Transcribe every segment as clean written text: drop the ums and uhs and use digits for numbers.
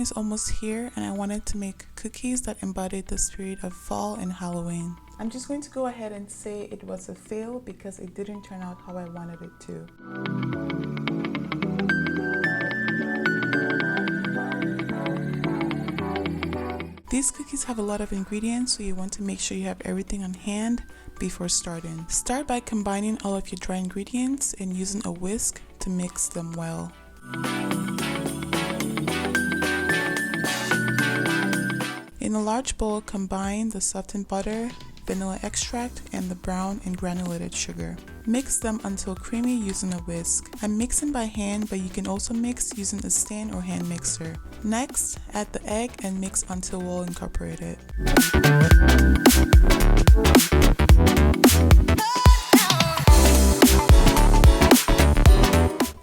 is almost here and I wanted to make cookies that embodied the spirit of fall and Halloween. I'm just going to go ahead and say it was a fail because it didn't turn out how I wanted it to. These cookies have a lot of ingredients, so you want to make sure you have everything on hand before starting. Start by combining all of your dry ingredients and using a whisk to mix them well. In a large bowl, combine the softened butter, vanilla extract, and the brown and granulated sugar. Mix them until creamy using a whisk. I'm mixing by hand, but you can also mix using a stand or hand mixer. Next, add the egg and mix until well incorporated.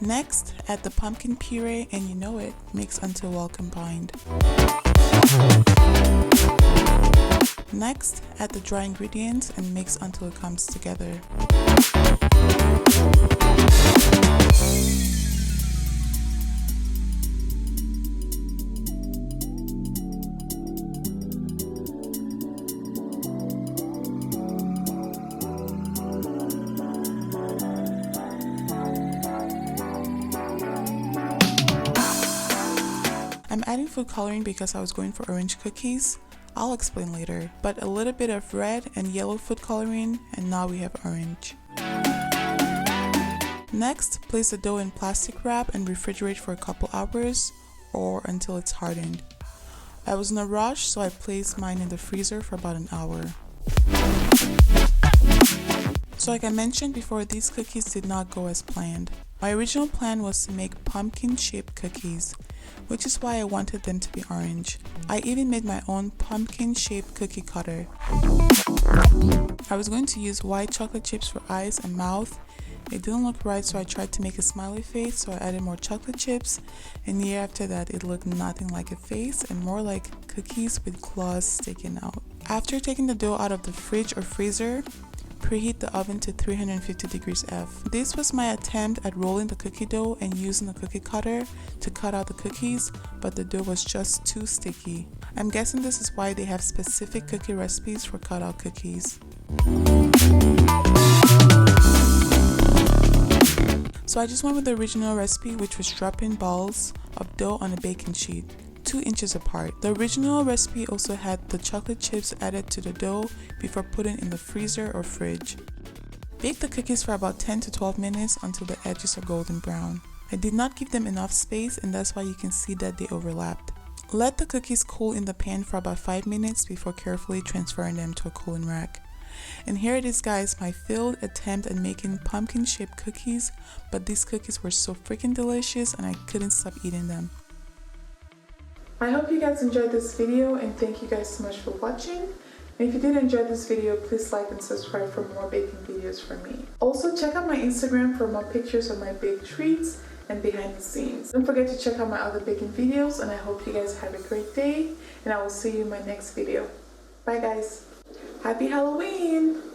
Next, add the pumpkin puree and you know it, mix until well combined. Next, add the dry ingredients and mix until it comes together. I'm adding food coloring because I was going for orange cookies. I'll explain later, but a little bit of red and yellow food coloring and now we have orange. Next, place the dough in plastic wrap and refrigerate for a couple hours or until it's hardened. I was in a rush, so I placed mine in the freezer for about an hour. So like I mentioned before, these cookies did not go as planned. My original plan was to make pumpkin-shaped cookies, which is why I wanted them to be orange. I even made my own pumpkin-shaped cookie cutter. I was going to use white chocolate chips for eyes and mouth. It didn't look right, so I tried to make a smiley face, so I added more chocolate chips, and the year after that it looked nothing like a face and more like cookies with claws sticking out. After taking the dough out of the fridge or freezer, preheat the oven to 350 degrees F. This was my attempt at rolling the cookie dough and using the cookie cutter to cut out the cookies, but the dough was just too sticky. I'm guessing this is why they have specific cookie recipes for cutout cookies. So I just went with the original recipe, which was dropping balls of dough on a baking sheet, 2 inches apart. The original recipe also had the chocolate chips added to the dough before putting in the freezer or fridge. Bake the cookies for about 10 to 12 minutes until the edges are golden brown. I did not give them enough space, and that's why you can see that they overlapped. Let the cookies cool in the pan for about 5 minutes before carefully transferring them to a cooling rack. And here it is, guys, my failed attempt at making pumpkin shaped cookies, but these cookies were so freaking delicious and I couldn't stop eating them. I hope you guys enjoyed this video and thank you guys so much for watching. And if you did enjoy this video, please like and subscribe for more baking videos from me. Also check out my Instagram for more pictures of my baked treats and behind the scenes. Don't forget to check out my other baking videos, and I hope you guys have a great day and I will see you in my next video. Bye guys. Happy Halloween!